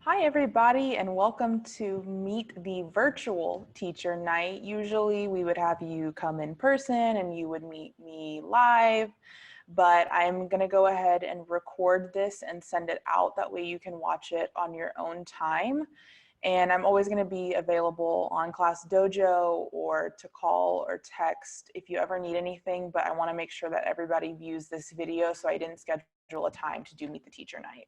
Hi everybody, and welcome to Meet the Virtual Teacher Night. Usually we would have you come in person and you would meet me live, but I'm gonna go ahead and record this and send it out. That way you can watch it on your own time. And I'm always gonna be available on Class Dojo or to call or text if you ever need anything, but I wanna make sure that everybody views this video, so I didn't schedule a time to do Meet the Teacher Night.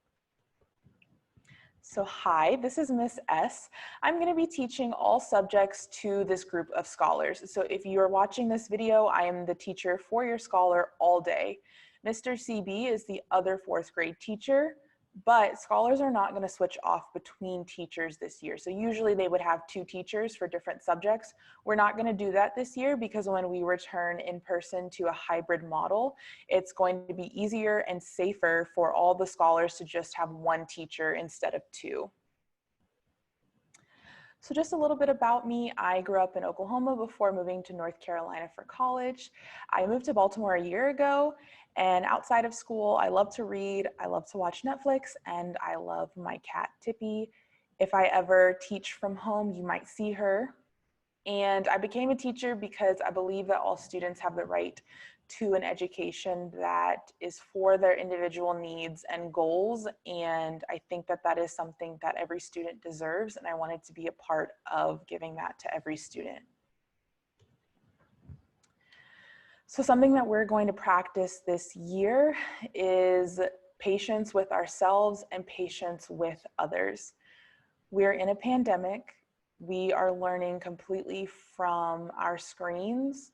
So hi, this is Miss S. I'm going to be teaching all subjects to this group of scholars. So if you are watching this video, I am the teacher for your scholar all day. Mr. CB is the other fourth grade teacher, but scholars are not going to switch off between teachers this year. So usually they would have two teachers for different subjects. We're not going to do that this year because when we return in person to a hybrid model, it's going to be easier and safer for all the scholars to just have one teacher instead of two. So just a little bit about me. I grew up in Oklahoma before moving to North Carolina for college. I moved to Baltimore a year ago, and outside of school, I love to read, I love to watch Netflix, and I love my cat, Tippy. If I ever teach from home, you might see her. And I became a teacher because I believe that all students have the right to an education that is for their individual needs and goals. And I think that that is something that every student deserves. And I wanted to be a part of giving that to every student. So something that we're going to practice this year is patience with ourselves and patience with others. We're in a pandemic. We are learning completely from our screens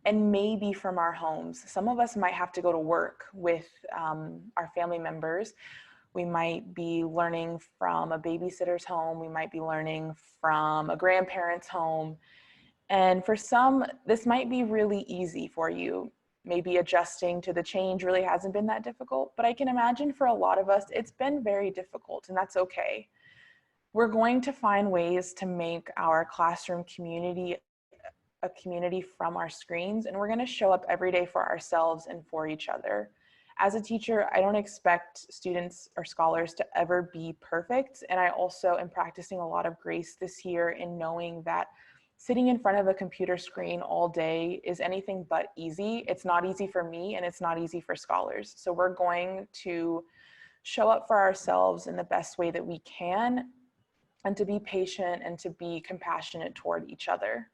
and maybe from our homes. Some of us might have to go to work with our family members. We might be learning from a babysitter's home. We might be learning from a grandparent's home. And for some, this might be really easy for you. Maybe adjusting to the change really hasn't been that difficult, but I can imagine for a lot of us, it's been very difficult, and that's okay. We're going to find ways to make our classroom community a community from our screens, and we're going to show up every day for ourselves and for each other. As a teacher, I don't expect students or scholars to ever be perfect, and I also am practicing a lot of grace this year in knowing that sitting in front of a computer screen all day is anything but easy. It's not easy for me, and it's not easy for scholars. So we're going to show up for ourselves in the best way that we can, and to be patient and to be compassionate toward each other.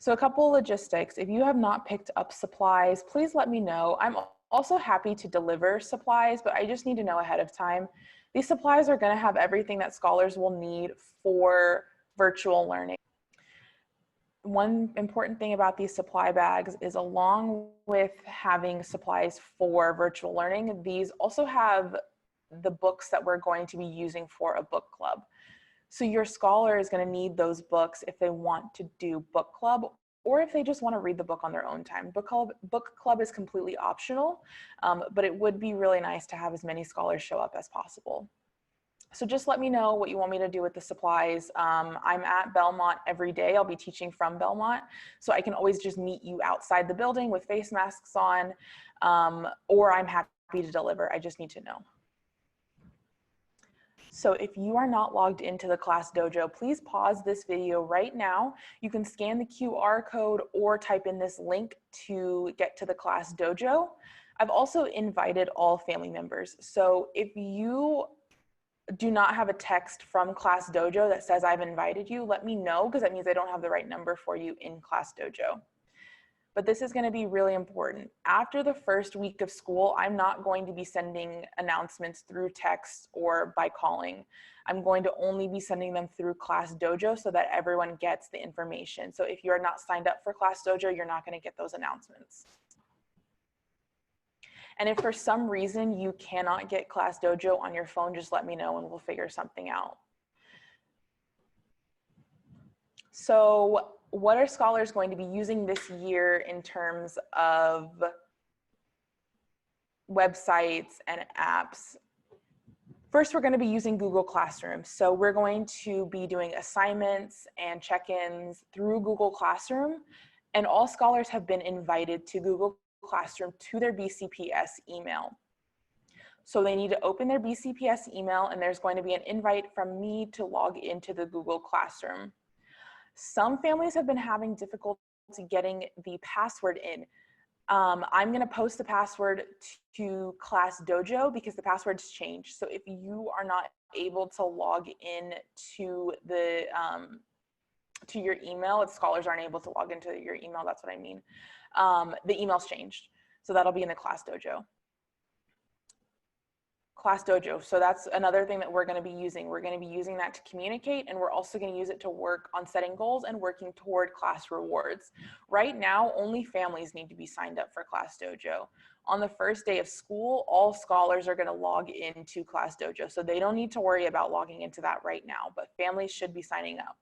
So a couple of logistics. If you have not picked up supplies, please let me know. I'm also happy to deliver supplies, but I just need to know ahead of time. These supplies are going to have everything that scholars will need for virtual learning. One important thing about these supply bags is, along with having supplies for virtual learning, these also have the books that we're going to be using for a book club. So your scholar is going to need those books if they want to do book club, or if they just want to read the book on their own time. Book club is completely optional, but it would be really nice to have as many scholars show up as possible. So just let me know what you want me to do with the supplies. I'm at Belmont every day. I'll be teaching from Belmont, so I can always just meet you outside the building with face masks on, or I'm happy to deliver. I just need to know. So if you are not logged into the Class Dojo, please pause this video right now. You can scan the QR code or type in this link to get to the Class Dojo. I've also invited all family members. So if you do not have a text from Class Dojo that says I've invited you, let me know, because that means I don't have the right number for you in Class Dojo. But this is going to be really important. After the first week of school, I'm not going to be sending announcements through text or by calling. I'm going to only be sending them through Class Dojo so that everyone gets the information. So if you're not signed up for Class Dojo, you're not going to get those announcements. And if for some reason you cannot get Class Dojo on your phone, just let me know and we'll figure something out. So what are scholars going to be using this year in terms of websites and apps? First, we're going to be using Google Classroom. So we're going to be doing assignments and check-ins through Google Classroom, and all scholars have been invited to Google Classroom to their BCPS email. So they need to open their BCPS email, and there's going to be an invite from me to log into the Google Classroom. Some families have been having difficulty getting the password in. I'm going to post the password to Class Dojo because the password's changed. So if you are not able to log in to the to your email, if scholars aren't able to log into your email, that's what I mean. The email's changed. So that'll be in the Class Dojo. Class Dojo. So that's another thing that we're going to be using. We're going to be using that to communicate, and we're also going to use it to work on setting goals and working toward class rewards. Right now, only families need to be signed up for Class Dojo. On the first day of school, all scholars are going to log into Class Dojo. So they don't need to worry about logging into that right now, but families should be signing up.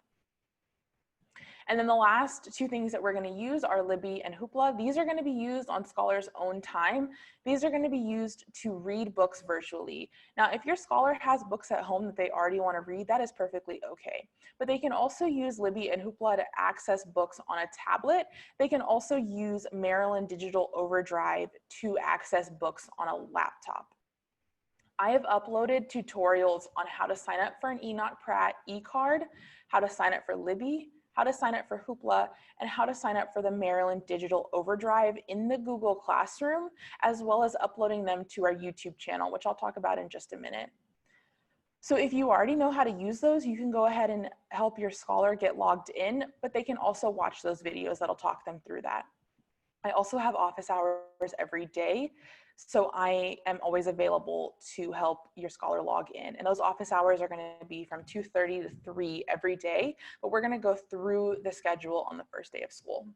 And then the last two things that we're going to use are Libby and Hoopla. These are going to be used on scholars' own time. These are going to be used to read books virtually. Now, if your scholar has books at home that they already want to read, that is perfectly okay. But they can also use Libby and Hoopla to access books on a tablet. They can also use Maryland Digital Overdrive to access books on a laptop. I have uploaded tutorials on how to sign up for an Enoch Pratt e-card, how to sign up for Libby, how to sign up for Hoopla, and how to sign up for the Maryland Digital Overdrive in the Google Classroom, as well as uploading them to our YouTube channel, which I'll talk about in just a minute. So if you already know how to use those, you can go ahead and help your scholar get logged in, but they can also watch those videos that'll talk them through that. I also have office hours every day, so I am always available to help your scholar log in. And those office hours are going to be from 2:30 to 3 every day, but we're going to go through the schedule on the first day of school.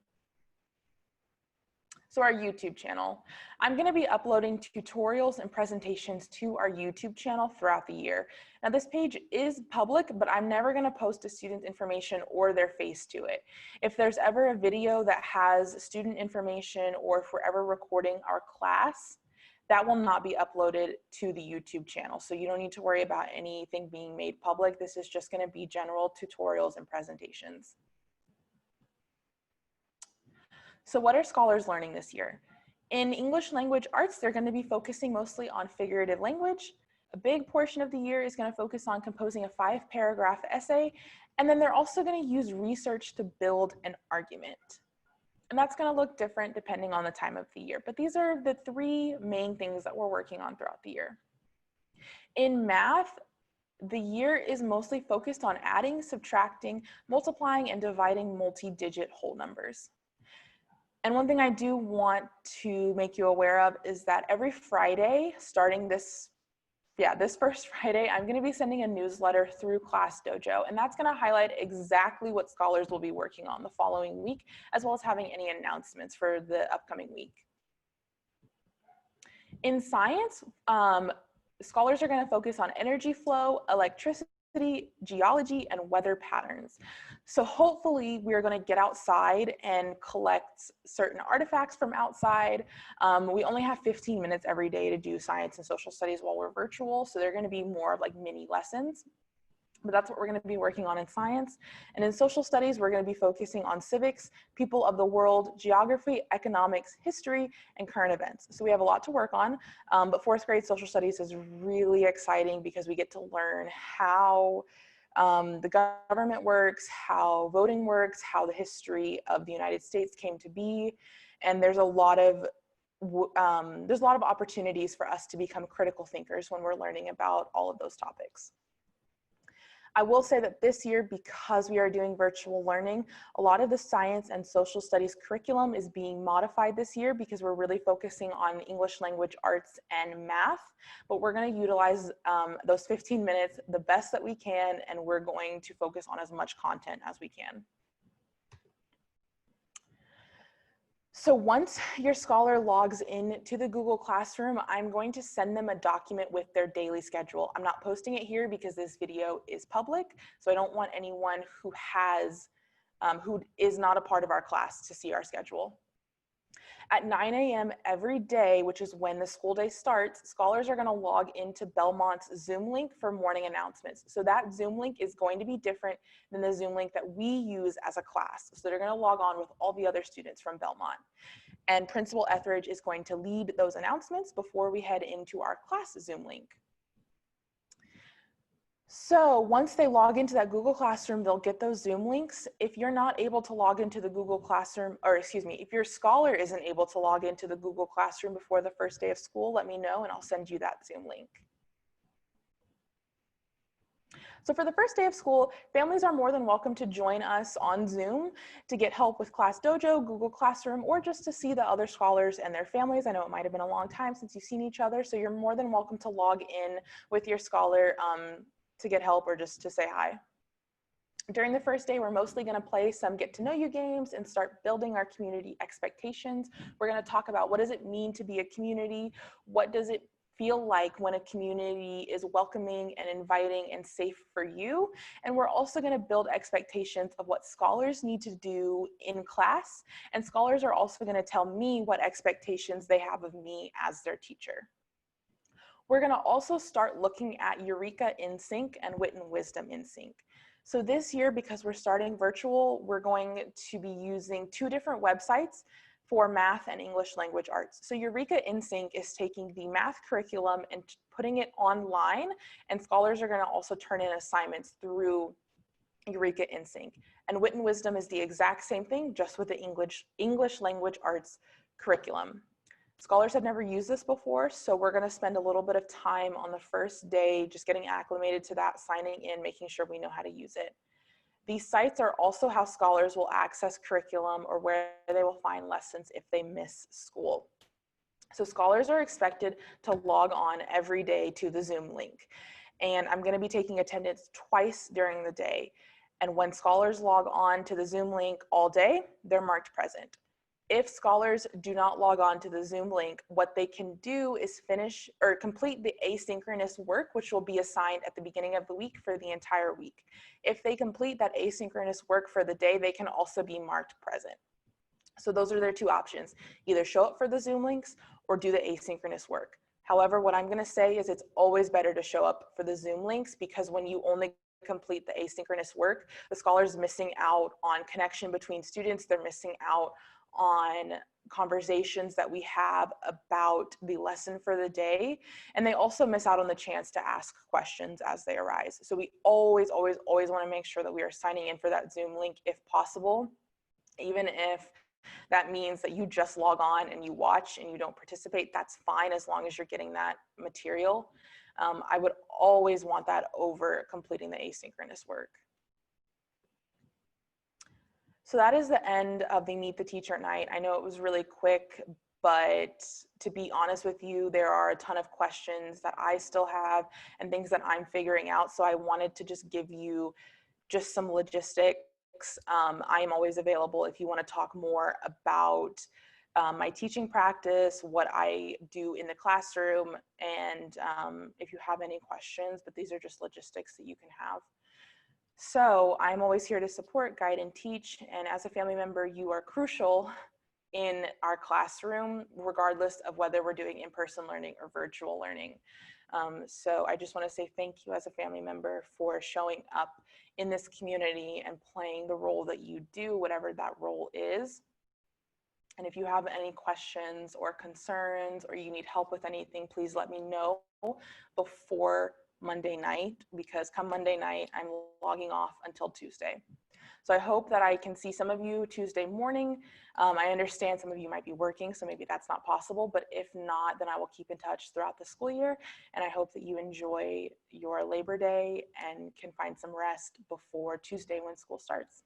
So our YouTube channel, I'm going to be uploading tutorials and presentations to our YouTube channel throughout the year. Now this page is public, but I'm never going to post a student's information or their face to it. If there's ever a video that has student information, or if we're ever recording our class, that will not be uploaded to the YouTube channel. So you don't need to worry about anything being made public. This is just going to be general tutorials and presentations. So what are scholars learning this year? In English language arts, they're going to be focusing mostly on figurative language. A big portion of the year is going to focus on composing a 5-paragraph essay. And then they're also going to use research to build an argument. And that's going to look different depending on the time of the year. But these are the 3 main things that we're working on throughout the year. In math, the year is mostly focused on adding, subtracting, multiplying, and dividing multi-digit whole numbers. And one thing I do want to make you aware of is that every Friday, starting this first Friday, I'm going to be sending a newsletter through Class Dojo, and that's going to highlight exactly what scholars will be working on the following week, as well as having any announcements for the upcoming week. In science, scholars are going to focus on energy flow, electricity, geology, and weather patterns. So hopefully we're going to get outside and collect certain artifacts from outside. We only have 15 minutes every day to do science and social studies while we're virtual, so they're going to be more of like mini lessons. But that's what we're going to be working on in science. And in social studies, we're going to be focusing on civics, people of the world, geography, economics, history, and current events. So we have a lot to work on, but 4th grade social studies is really exciting because we get to learn how the government works, how voting works, how the history of the United States came to be. And there's a lot of opportunities for us to become critical thinkers when we're learning about all of those topics. I will say that this year, because we are doing virtual learning, a lot of the science and social studies curriculum is being modified this year because we're really focusing on English language arts and math, but we're going to utilize those 15 minutes the best that we can, and we're going to focus on as much content as we can. So once your scholar logs in to the Google Classroom, I'm going to send them a document with their daily schedule. I'm not posting it here because this video is public, so I don't want anyone who is not a part of our class to see our schedule. At 9 a.m. every day, which is when the school day starts, scholars are going to log into Belmont's Zoom link for morning announcements. So that Zoom link is going to be different than the Zoom link that we use as a class. So they're going to log on with all the other students from Belmont. And Principal Etheridge is going to lead those announcements before we head into our class Zoom link. So once they log into that Google Classroom, they'll get those Zoom links. If you're not able to log into the Google Classroom, or excuse me, if your scholar isn't able to log into the Google Classroom before the first day of school, let me know and I'll send you that Zoom link. So for the first day of school, families are more than welcome to join us on Zoom to get help with Class Dojo, Google Classroom, or just to see the other scholars and their families. I know it might have been a long time since you've seen each other, so you're more than welcome to log in with your scholar to get help or just to say hi. During the first day, we're mostly going to play some get to know you games and start building our community expectations. We're going to talk about what does it mean to be a community? What does it feel like when a community is welcoming and inviting and safe for you? And we're also going to build expectations of what scholars need to do in class. And scholars are also going to tell me what expectations they have of me as their teacher. We're going to also start looking at Eureka in Sync and Wit and Wisdom in Sync. So this year, because we're starting virtual, we're going to be using 2 different websites for math and English language arts. So Eureka in Sync is taking the math curriculum and putting it online, and scholars are going to also turn in assignments through Eureka in Sync. And Wit and Wisdom is the exact same thing, just with the English language arts curriculum. Scholars have never used this before, so we're going to spend a little bit of time on the first day just getting acclimated to that, signing in, making sure we know how to use it. These sites are also how scholars will access curriculum or where they will find lessons if they miss school. So scholars are expected to log on every day to the Zoom link. And I'm going to be taking attendance twice during the day. And when scholars log on to the Zoom link all day, they're marked present. If scholars do not log on to the Zoom link, what they can do is finish or complete the asynchronous work, which will be assigned at the beginning of the week for the entire week. If they complete that asynchronous work for the day, they can also be marked present. So those are their 2 options, either show up for the Zoom links or do the asynchronous work. However, what I'm going to say is it's always better to show up for the Zoom links, because when you only complete the asynchronous work, the scholar's missing out on connection between students. They're missing out on conversations that we have about the lesson for the day. And they also miss out on the chance to ask questions as they arise. So we always want to make sure that we are signing in for that Zoom link if possible, even if that means that you just log on and you watch and you don't participate. That's fine as long as you're getting that material. I would always want that over completing the asynchronous work. So that is the end of the Meet the Teacher night. I know it was really quick, but to be honest with you, there are a ton of questions that I still have and things that I'm figuring out. So I wanted to just give you just some logistics. I am always available if you want to talk more about my teaching practice, what I do in the classroom, and if you have any questions, but these are just logistics that you can have. So I'm always here to support, guide, and teach. And as a family member, you are crucial in our classroom, regardless of whether we're doing in-person learning or virtual learning. So I just want to say thank you as a family member for showing up in this community and playing the role that you do, whatever that role is. And if you have any questions or concerns or you need help with anything, please let me know before Monday night, because come Monday night, I'm logging off until Tuesday. So I hope that I can see some of you Tuesday morning. I understand some of you might be working, so maybe that's not possible, but if not, then I will keep in touch throughout the school year. And I hope that you enjoy your Labor Day and can find some rest before Tuesday when school starts.